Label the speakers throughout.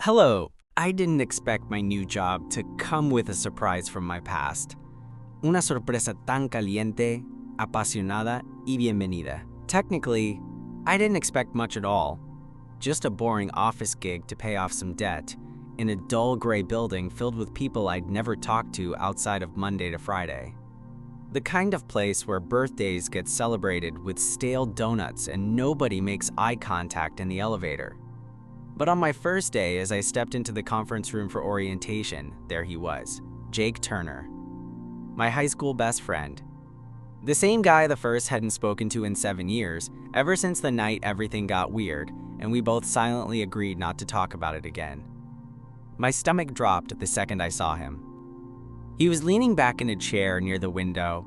Speaker 1: Hello. I didn't expect my new job to come with a surprise from my past. Una sorpresa tan caliente, apasionada y bienvenida. Technically, I didn't expect much at all. Just a boring office gig to pay off some debt in a dull gray building filled with people I'd never talked to outside of Monday to Friday. The kind of place where birthdays get celebrated with stale donuts and nobody makes eye contact in the elevator. But on my first day, as I stepped into the conference room for orientation, there he was, Jake Turner, my high school best friend. The same guy the first hadn't spoken to in 7 years, ever since the night everything got weird, and we both silently agreed not to talk about it again. My stomach dropped the second I saw him. He was leaning back in a chair near the window,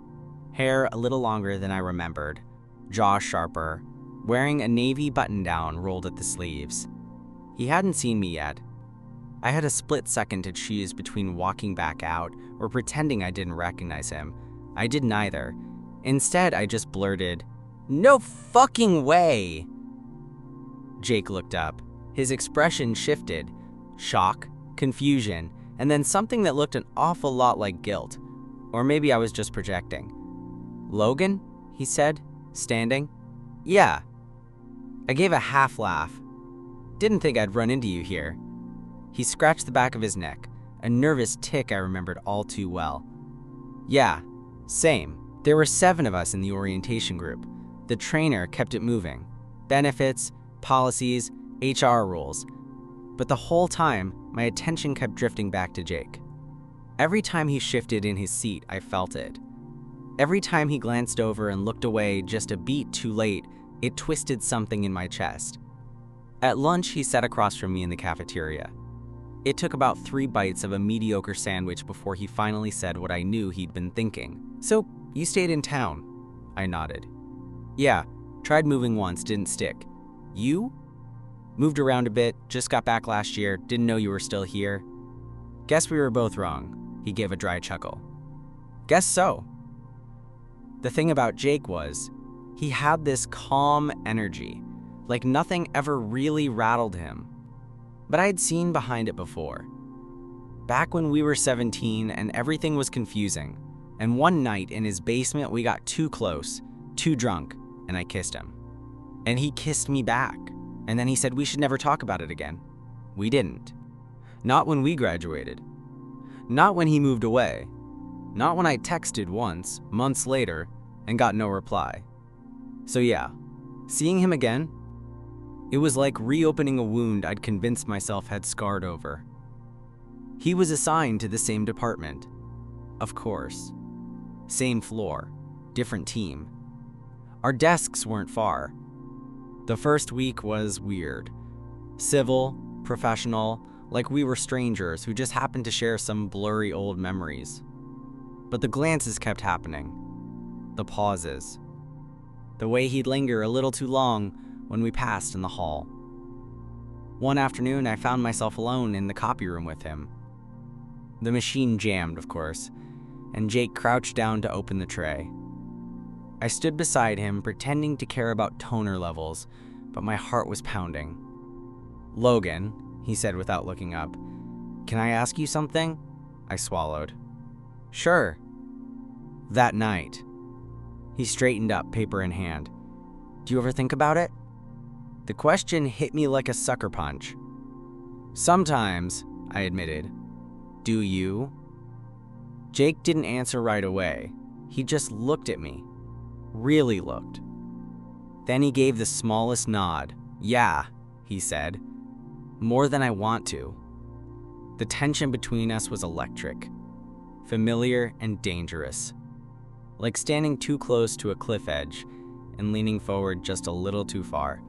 Speaker 1: hair a little longer than I remembered, jaw sharper, wearing a navy button-down rolled at the sleeves. He hadn't seen me yet. I had a split second to choose between walking back out or pretending I didn't recognize him. I did neither. Instead, I just blurted, "No fucking way!" Jake looked up. His expression shifted. Shock, confusion, and then something that looked an awful lot like guilt. Or maybe I was just projecting. "Logan?" he said, standing. "Yeah." I gave a half laugh. "Didn't think I'd run into you here." He scratched the back of his neck, a nervous tick I remembered all too well. "Yeah, same." There were 7 of us in the orientation group. The trainer kept it moving. Benefits, policies, HR rules. But the whole time, my attention kept drifting back to Jake. Every time he shifted in his seat, I felt it. Every time he glanced over and looked away just a beat too late, it twisted something in my chest. At lunch, he sat across from me in the cafeteria. It took about 3 bites of a mediocre sandwich before he finally said what I knew he'd been thinking. "So, you stayed in town?" I nodded. "Yeah, tried moving once, didn't stick. You?" "Moved around a bit, just got back last year, didn't know you were still here." "Guess we were both wrong," he gave a dry chuckle. "Guess so." The thing about Jake was, he had this calm energy, like nothing ever really rattled him. But I'd seen behind it before. Back when we were 17 and everything was confusing, and one night in his basement we got too close, too drunk, and I kissed him. And he kissed me back, and then he said we should never talk about it again. We didn't. Not when we graduated. Not when he moved away. Not when I texted once, months later, and got no reply. So yeah, seeing him again, it was like reopening a wound I'd convinced myself had scarred over. He was assigned to the same department. Of course. Same floor, different team. Our desks weren't far. The first week was weird. Civil, professional, like we were strangers who just happened to share some blurry old memories. But the glances kept happening. The pauses. The way he'd linger a little too long when we passed in the hall. One afternoon, I found myself alone in the copy room with him. The machine jammed, of course, and Jake crouched down to open the tray. I stood beside him, pretending to care about toner levels, but my heart was pounding. "Logan," he said without looking up, "can I ask you something?" I swallowed. "Sure." "That night." He straightened up, paper in hand. "Do you ever think about it?" The question hit me like a sucker punch. "Sometimes," I admitted. "Do you?" Jake didn't answer right away. He just looked at me. Really looked. Then he gave the smallest nod. "Yeah," he said. "More than I want to." The tension between us was electric. Familiar and dangerous. Like standing too close to a cliff edge and leaning forward just a little too far.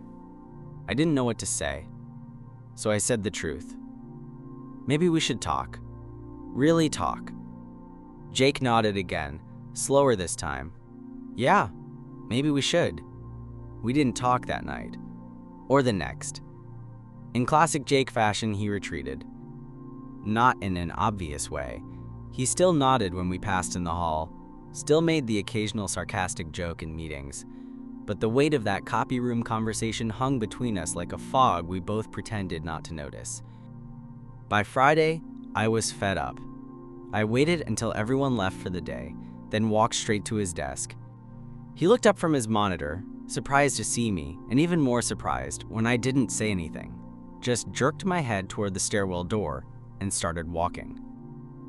Speaker 1: I didn't know what to say, so I said the truth. "Maybe we should talk. Really talk." Jake nodded again, slower this time. "Yeah, maybe we should." We didn't talk that night, or the next. In classic Jake fashion, he retreated. Not in an obvious way. He still nodded when we passed in the hall, still made the occasional sarcastic joke in meetings. but the weight of that copy room conversation hung between us like a fog we both pretended not to notice. By Friday, I was fed up. I waited until everyone left for the day, then walked straight to his desk. He looked up from his monitor, surprised to see me, and even more surprised when I didn't say anything, just jerked my head toward the stairwell door and started walking.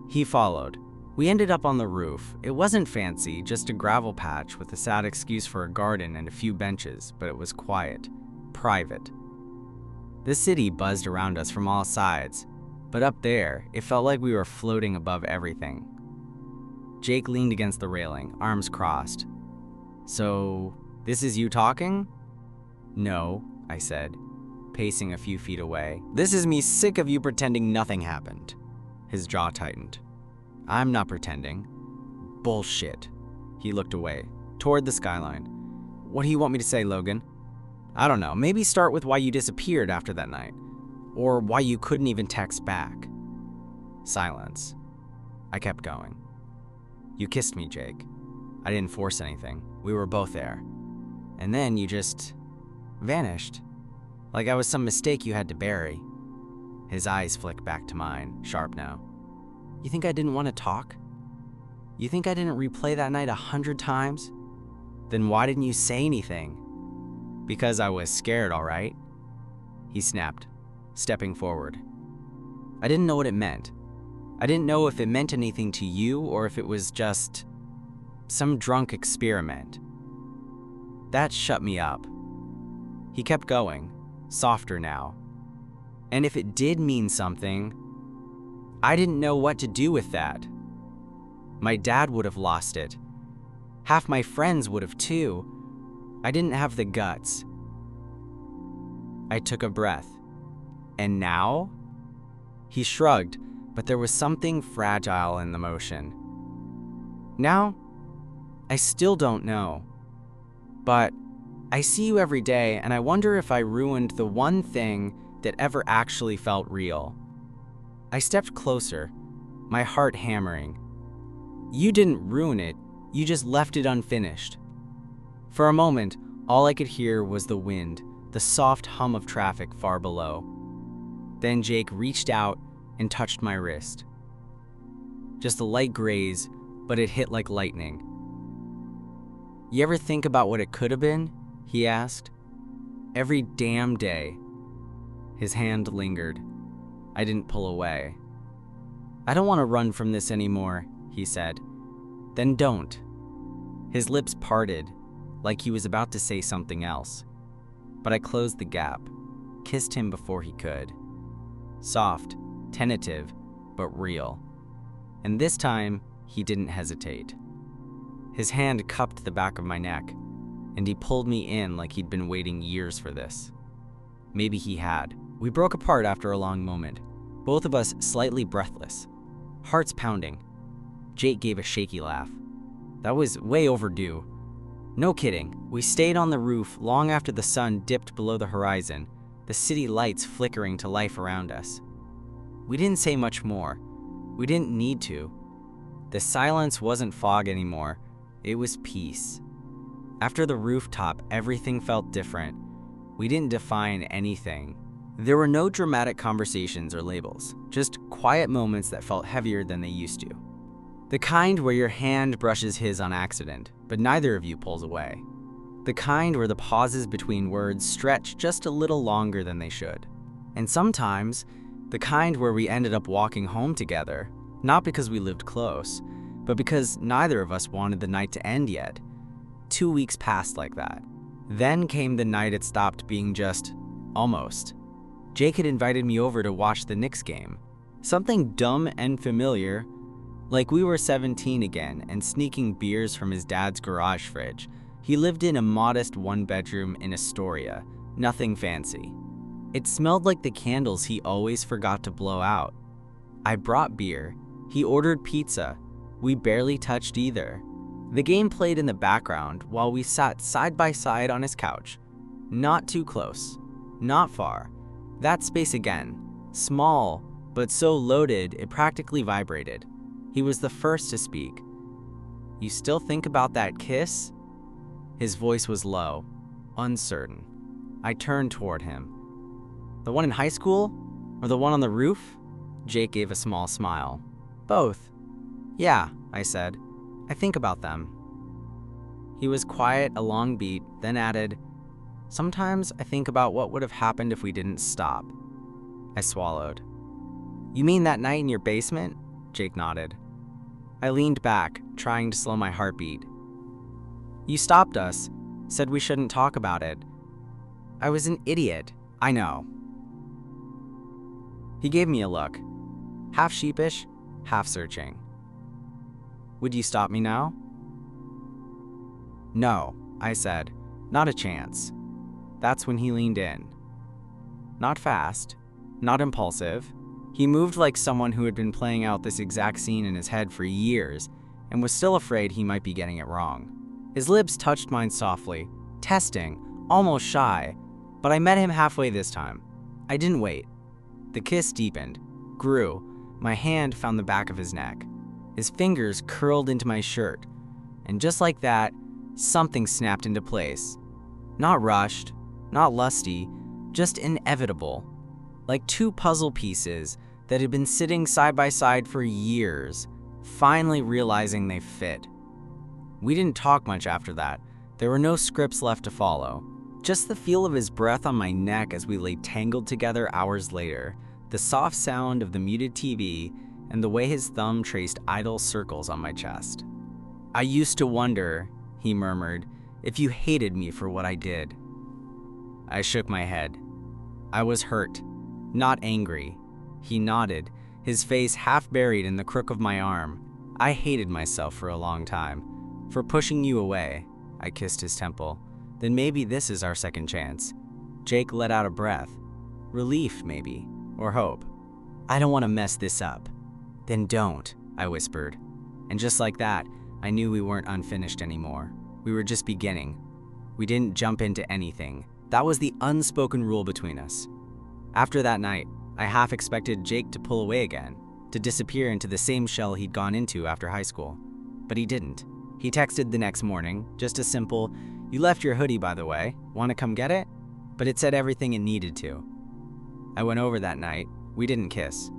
Speaker 1: He followed. We ended up on the roof. It wasn't fancy, just a gravel patch with a sad excuse for a garden and a few benches, but it was quiet, private. The city buzzed around us from all sides, but up there, it felt like we were floating above everything. Jake leaned against the railing, arms crossed. "So, this is you talking?" "No," I said, pacing a few feet away. "This is me sick of you pretending nothing happened." His jaw tightened. "I'm not pretending." "Bullshit." He looked away, toward the skyline. "What do you want me to say, Logan?" "I don't know, maybe start with why you disappeared after that night. Or why you couldn't even text back." Silence. I kept going. "You kissed me, Jake. I didn't force anything. We were both there. And then you just vanished. Like I was some mistake you had to bury." His eyes flicked back to mine, sharp now. "You think I didn't want to talk? You think I didn't replay that night 100 times? Then why didn't you say anything?" "Because I was scared, all right?" He snapped, stepping forward. I didn't know what it meant. I didn't know if it meant anything to you or if it was just some drunk experiment. That shut me up. He kept going, softer now. And if it did mean something, I didn't know what to do with that. My dad would have lost it. Half my friends would have too. I didn't have the guts. I took a breath. "And now?" He shrugged, but there was something fragile in the motion. "Now, I still don't know. But I see you every day, and I wonder if I ruined the one thing that ever actually felt real." I stepped closer, my heart hammering. "You didn't ruin it, you just left it unfinished." For a moment, all I could hear was the wind, the soft hum of traffic far below. Then Jake reached out and touched my wrist. Just a light graze, but it hit like lightning. "You ever think about what it could have been?" he asked. "Every damn day." His hand lingered. I didn't pull away. "I don't want to run from this anymore," he said. "Then don't." His lips parted, like he was about to say something else. But I closed the gap, kissed him before he could. Soft, tentative, but real. And this time, he didn't hesitate. His hand cupped the back of my neck, and he pulled me in like he'd been waiting years for this. Maybe he had. We broke apart after a long moment, both of us slightly breathless, hearts pounding. Jake gave a shaky laugh. That was way overdue. No kidding. We stayed on the roof long after the sun dipped below the horizon, the city lights flickering to life around us. We didn't say much more. We didn't need to. The silence wasn't fog anymore. It was peace. After the rooftop, everything felt different. We didn't define anything. There were no dramatic conversations or labels, just quiet moments that felt heavier than they used to. The kind where your hand brushes his on accident, but neither of you pulls away. The kind where the pauses between words stretch just a little longer than they should. And sometimes, the kind where we ended up walking home together, not because we lived close, but because neither of us wanted the night to end yet. 2 weeks passed like that. Then came the night it stopped being just almost. Jake had invited me over to watch the Knicks game. Something dumb and familiar, like we were 17 again and sneaking beers from his dad's garage fridge. He lived in a modest one-bedroom in Astoria, nothing fancy. It smelled like the candles he always forgot to blow out. I brought beer. He ordered pizza. We barely touched either. The game played in the background while we sat side by side on his couch. Not too close, not far. That space again, small, but so loaded it practically vibrated. He was the first to speak. "You still think about that kiss?" His voice was low, uncertain. I turned toward him. "The one in high school? Or the one on the roof?" Jake gave a small smile. Both. Yeah, I said. I think about them. He was quiet a long beat, then added, sometimes I think about what would have happened if we didn't stop. I swallowed. You mean that night in your basement? Jake nodded. I leaned back, trying to slow my heartbeat. You stopped us, said we shouldn't talk about it. I was an idiot, I know. He gave me a look, half sheepish, half searching. Would you stop me now? No, I said, not a chance. That's when he leaned in. Not fast, not impulsive. He moved like someone who had been playing out this exact scene in his head for years and was still afraid he might be getting it wrong. His lips touched mine softly, testing, almost shy, but I met him halfway this time. I didn't wait. The kiss deepened, grew. My hand found the back of his neck. His fingers curled into my shirt, and just like that, something snapped into place. Not rushed, not lusty, just inevitable. Like two puzzle pieces that had been sitting side by side for years, finally realizing they fit. We didn't talk much after that. There were no scripts left to follow. Just the feel of his breath on my neck as we lay tangled together hours later, the soft sound of the muted TV, and the way his thumb traced idle circles on my chest. I used to wonder, he murmured, if you hated me for what I did. I shook my head. I was hurt, not angry. He nodded, his face half buried in the crook of my arm. I hated myself for a long time. For pushing you away. I kissed his temple. Then maybe this is our second chance. Jake let out a breath. Relief, maybe, or hope. I don't want to mess this up. Then don't, I whispered. And just like that, I knew we weren't unfinished anymore. We were just beginning. We didn't jump into anything. That was the unspoken rule between us. After that night, I half expected Jake to pull away again, to disappear into the same shell he'd gone into after high school. But he didn't. He texted the next morning, just a simple, "You left your hoodie, by the way. Want to come get it?" But it said everything it needed to. I went over that night. We didn't kiss.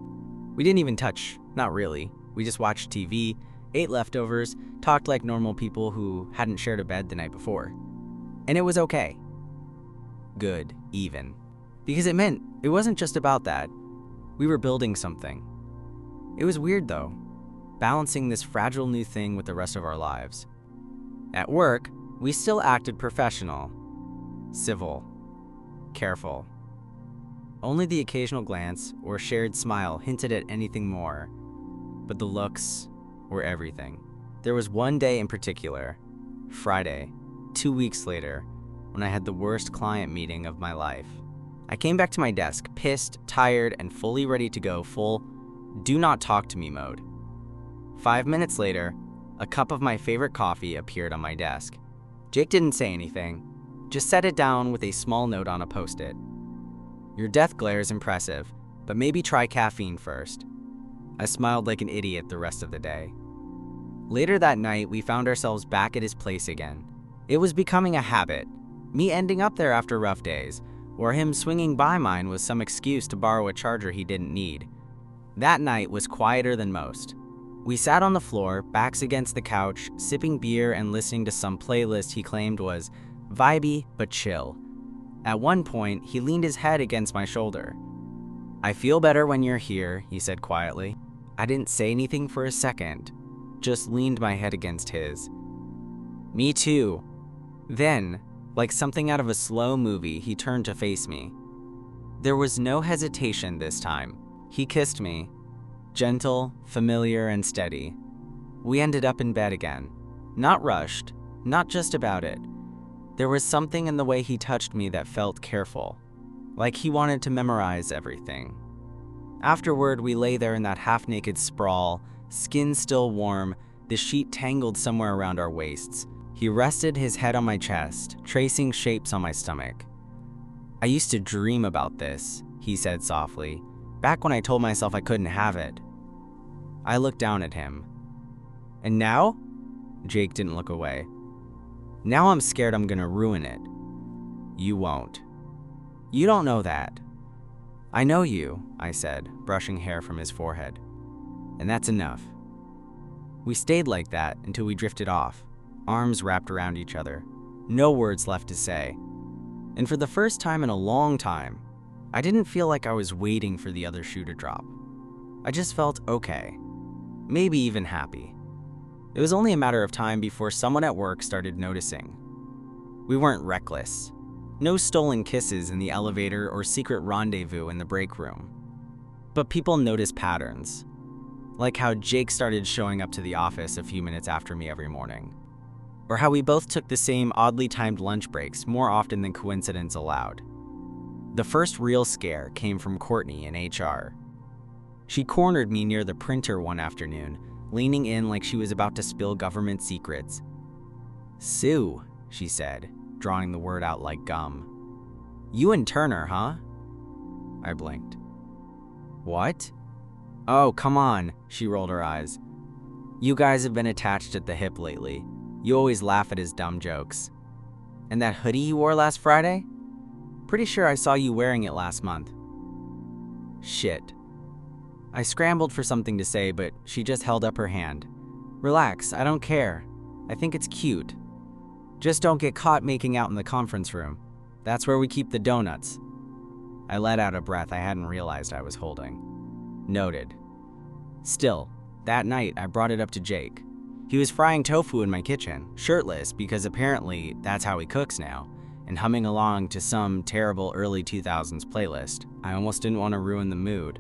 Speaker 1: We didn't even touch, not really. We just watched TV, ate leftovers, talked like normal people who hadn't shared a bed the night before. And it was okay. Good, even. Because it meant it wasn't just about that. We were building something. It was weird though, balancing this fragile new thing with the rest of our lives. At work, we still acted professional, civil, careful. Only the occasional glance or shared smile hinted at anything more, but the looks were everything. There was one day in particular, Friday, 2 weeks later, when I had the worst client meeting of my life. I came back to my desk, pissed, tired, and fully ready to go full do not talk to me mode. 5 minutes later, a cup of my favorite coffee appeared on my desk. Jake didn't say anything, just set it down with a small note on a Post-it. Your death glare is impressive, but maybe try caffeine first. I smiled like an idiot the rest of the day. Later that night, we found ourselves back at his place again. It was becoming a habit, me ending up there after rough days, or him swinging by mine with some excuse to borrow a charger he didn't need. That night was quieter than most. We sat on the floor, backs against the couch, sipping beer and listening to some playlist he claimed was vibey but chill. At one point, he leaned his head against my shoulder. I feel better when you're here, he said quietly. I didn't say anything for a second, just leaned my head against his. Me too. Then, like something out of a slow movie, he turned to face me. There was no hesitation this time. He kissed me, gentle, familiar, and steady. We ended up in bed again. Not rushed, not just about it. There was something in the way he touched me that felt careful, like he wanted to memorize everything. Afterward, we lay there in that half-naked sprawl, skin still warm, the sheet tangled somewhere around our waists. He rested his head on my chest, tracing shapes on my stomach. I used to dream about this, he said softly, back when I told myself I couldn't have it. I looked down at him. And now? Jake didn't look away. Now I'm scared I'm gonna ruin it. You won't. You don't know that. I know you, I said, brushing hair from his forehead. And that's enough. We stayed like that until we drifted off, arms wrapped around each other, no words left to say. And for the first time in a long time, I didn't feel like I was waiting for the other shoe to drop. I just felt okay, maybe even happy. It was only a matter of time before someone at work started noticing. We weren't reckless. No stolen kisses in the elevator or secret rendezvous in the break room. But people noticed patterns, like how Jake started showing up to the office a few minutes after me every morning, or how we both took the same oddly timed lunch breaks more often than coincidence allowed. The first real scare came from Courtney in HR. She cornered me near the printer one afternoon, leaning in like she was about to spill government secrets. "Sue," she said, drawing the word out like gum. "You and Turner, huh?" I blinked. "What?" "Oh, come on," she rolled her eyes. "You guys have been attached at the hip lately. You always laugh at his dumb jokes. And that hoodie you wore last Friday? Pretty sure I saw you wearing it last month." Shit. I scrambled for something to say, but she just held up her hand. "Relax, I don't care. I think it's cute. Just don't get caught making out in the conference room. That's where we keep the donuts." I let out a breath I hadn't realized I was holding. Noted. Still, that night I brought it up to Jake. He was frying tofu in my kitchen, shirtless because apparently that's how he cooks now, and humming along to some terrible early 2000s playlist. I almost didn't want to ruin the mood.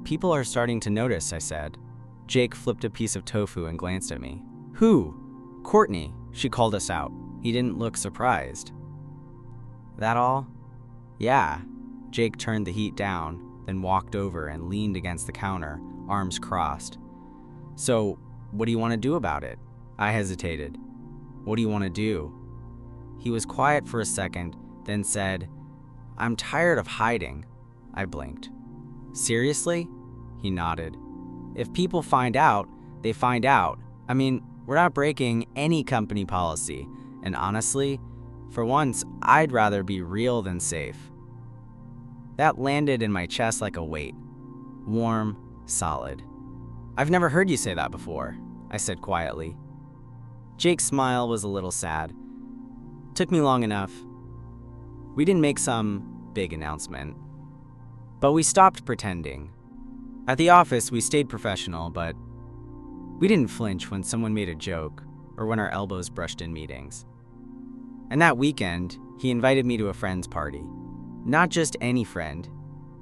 Speaker 1: "People are starting to notice," I said. Jake flipped a piece of tofu and glanced at me. "Who?" "Courtney. She called us out." He didn't look surprised. "That all?" "Yeah." Jake turned the heat down, then walked over and leaned against the counter, arms crossed. "So, what do you want to do about it?" I hesitated. "What do you want to do?" He was quiet for a second, then said, "I'm tired of hiding." I blinked. "Seriously?" He nodded. "If people find out, they find out. I mean, we're not breaking any company policy, and honestly, for once, I'd rather be real than safe." That landed in my chest like a weight. Warm, solid. "I've never heard you say that before," I said quietly. Jake's smile was a little sad. "Took me long enough. We didn't make some big announcement, but we stopped pretending. At the office, we stayed professional, but we didn't flinch when someone made a joke or when our elbows brushed in meetings. And that weekend, he invited me to a friend's party. Not just any friend,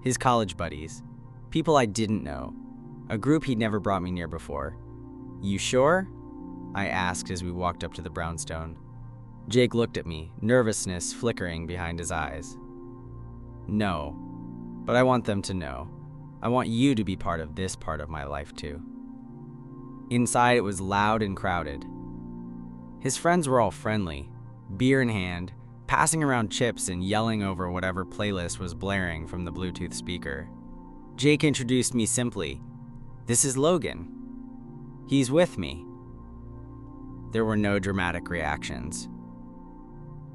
Speaker 1: his college buddies, people I didn't know, a group he'd never brought me near before. "You sure?" I asked as we walked up to the brownstone. Jake looked at me, nervousness flickering behind his eyes. "No, but I want them to know. I want you to be part of this part of my life too." Inside, it was loud and crowded. His friends were all friendly, beer in hand, passing around chips and yelling over whatever playlist was blaring from the Bluetooth speaker. Jake introduced me simply. "This is Logan. He's with me." There were no dramatic reactions.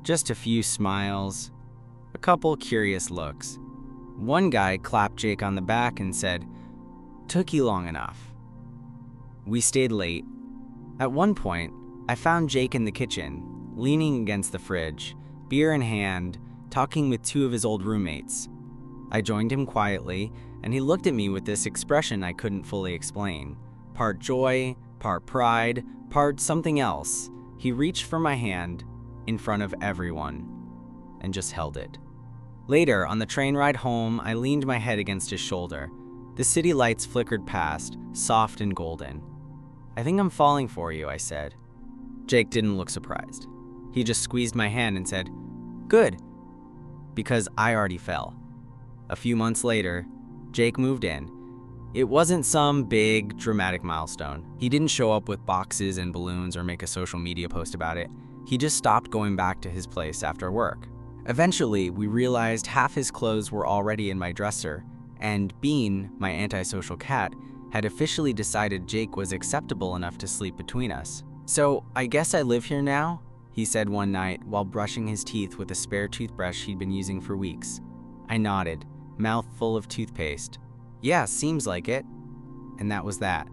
Speaker 1: Just a few smiles, a couple curious looks. One guy clapped Jake on the back and said, "Took you long enough." We stayed late. At one point, I found Jake in the kitchen, leaning against the fridge, beer in hand, talking with two of his old roommates. I joined him quietly, and he looked at me with this expression I couldn't fully explain. Part joy, part pride, part something else. He reached for my hand in front of everyone and just held it. Later, on the train ride home, I leaned my head against his shoulder. The city lights flickered past, soft and golden. "I think I'm falling for you," I said. Jake didn't look surprised. He just squeezed my hand and said, "Good," because I already fell. A few months later, Jake moved in. It wasn't some big, dramatic milestone. He didn't show up with boxes and balloons or make a social media post about it. He just stopped going back to his place after work. Eventually, we realized half his clothes were already in my dresser, and Bean, my antisocial cat, had officially decided Jake was acceptable enough to sleep between us. "So, I guess I live here now?" he said one night while brushing his teeth with a spare toothbrush he'd been using for weeks. I nodded, mouth full of toothpaste. Yeah, seems like it. And that was that.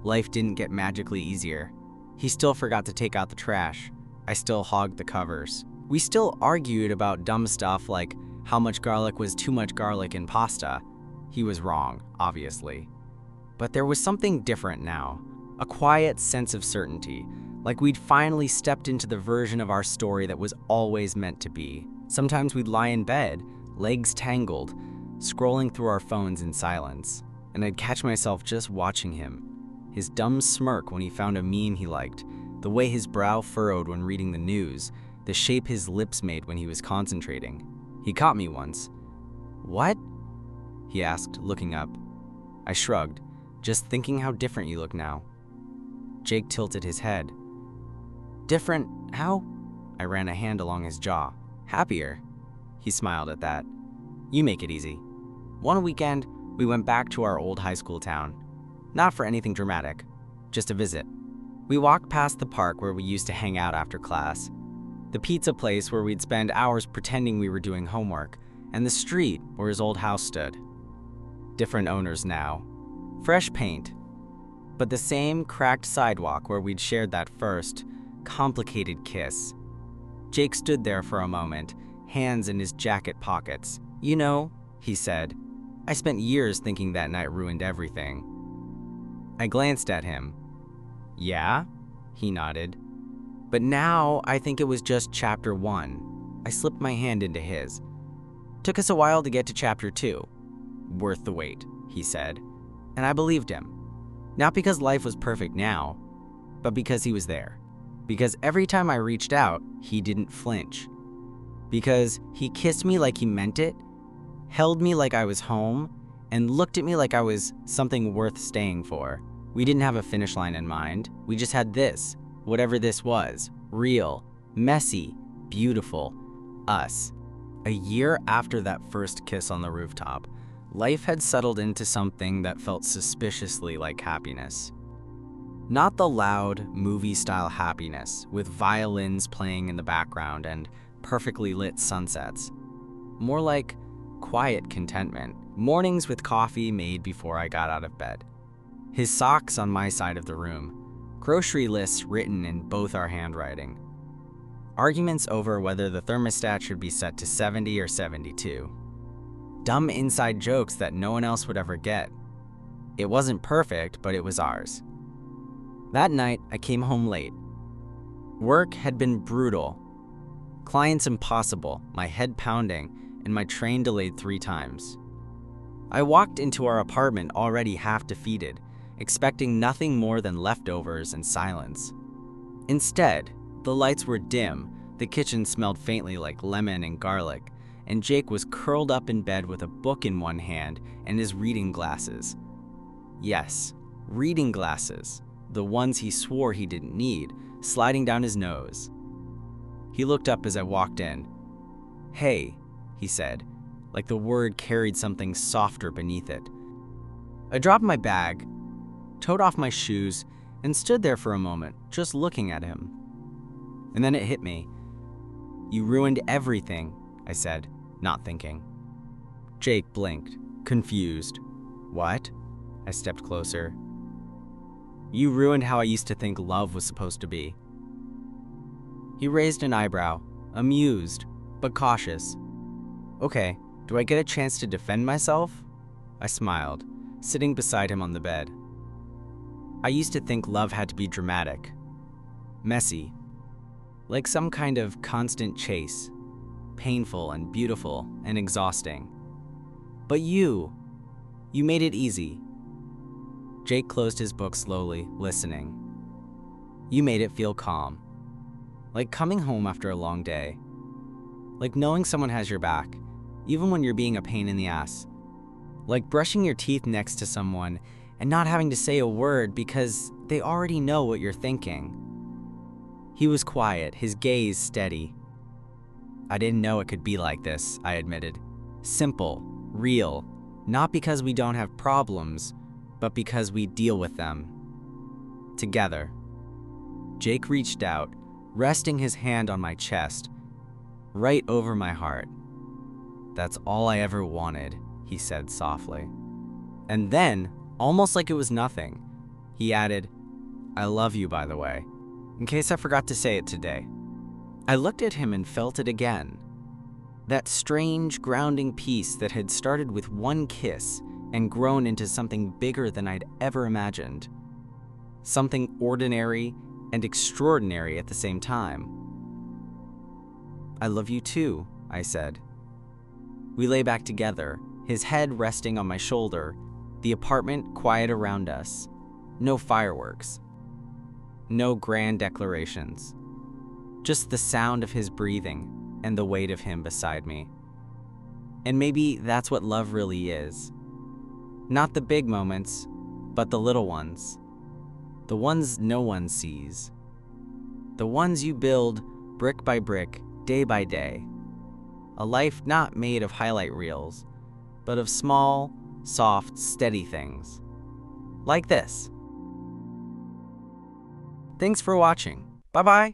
Speaker 1: Life didn't get magically easier. He still forgot to take out the trash. I still hogged the covers. We still argued about dumb stuff like how much garlic was too much garlic in pasta. He was wrong, obviously. But there was something different now. A quiet sense of certainty, like we'd finally stepped into the version of our story that was always meant to be. Sometimes we'd lie in bed, legs tangled, scrolling through our phones in silence, and I'd catch myself just watching him. His dumb smirk when he found a meme he liked, the way his brow furrowed when reading the news, the shape his lips made when he was concentrating. He caught me once. "What?" he asked, looking up. I shrugged, just thinking how different you look now. Jake tilted his head. "Different? How?" I ran a hand along his jaw. "Happier." He smiled at that. "You make it easy." One weekend, we went back to our old high school town. Not for anything dramatic, just a visit. We walked past the park where we used to hang out after class, the pizza place where we'd spend hours pretending we were doing homework, and the street where his old house stood. Different owners now. Fresh paint. But the same cracked sidewalk where we'd shared that first, complicated kiss. Jake stood there for a moment, hands in his jacket pockets. "You know," he said, "I spent years thinking that night ruined everything." I glanced at him. "Yeah?" He nodded. "But now I think it was just chapter 1. I slipped my hand into his. "Took us a while to get to chapter 2. "Worth the wait," he said. And I believed him. Not because life was perfect now, but because he was there. Because every time I reached out, he didn't flinch. Because he kissed me like he meant it, held me like I was home, and looked at me like I was something worth staying for. We didn't have a finish line in mind. We just had this, whatever this was, real, messy, beautiful, us. A year after that first kiss on the rooftop, life had settled into something that felt suspiciously like happiness. Not the loud, movie-style happiness with violins playing in the background and perfectly lit sunsets. More like quiet contentment. Mornings with coffee made before I got out of bed. His socks on my side of the room. Grocery lists written in both our handwriting. Arguments over whether the thermostat should be set to 70 or 72. Dumb inside jokes that no one else would ever get. It wasn't perfect, but it was ours. That night, I came home late. Work had been brutal. Clients impossible, my head pounding, and my train delayed 3 times. I walked into our apartment already half defeated, expecting nothing more than leftovers and silence. Instead, the lights were dim, the kitchen smelled faintly like lemon and garlic, and Jake was curled up in bed with a book in one hand and his reading glasses. Yes, reading glasses, the ones he swore he didn't need, sliding down his nose. He looked up as I walked in. "Hey," he said, like the word carried something softer beneath it. I dropped my bag, toed off my shoes, and stood there for a moment, just looking at him. And then it hit me. "You ruined everything," I said, not thinking. Jake blinked, confused. "What?" I stepped closer. "You ruined how I used to think love was supposed to be." He raised an eyebrow, amused, but cautious. "Okay, do I get a chance to defend myself?" I smiled, sitting beside him on the bed. "I used to think love had to be dramatic, messy, like some kind of constant chase, painful and beautiful and exhausting. But you made it easy." Jake closed his book slowly, listening. "You made it feel calm. Like coming home after a long day. Like knowing someone has your back, even when you're being a pain in the ass. Like brushing your teeth next to someone and not having to say a word because they already know what you're thinking." He was quiet, his gaze steady. "I didn't know it could be like this," I admitted. "Simple, real, not because we don't have problems, but because we deal with them. Together." Jake reached out, resting his hand on my chest, right over my heart. "That's all I ever wanted," he said softly. And then, almost like it was nothing, he added, I love you, by the way, in case I forgot to say it today. I looked at him and felt it again. That strange, grounding peace that had started with one kiss and grown into something bigger than I'd ever imagined. Something ordinary and extraordinary at the same time. I love you too, I said. We lay back together, his head resting on my shoulder, the apartment quiet around us. No fireworks. No grand declarations. Just the sound of his breathing and the weight of him beside me. And maybe that's what love really is. Not the big moments, but the little ones. The ones no one sees. The ones you build brick by brick, day by day. A life not made of highlight reels, but of small, soft, steady things. Like this. Thanks for watching. Bye-bye.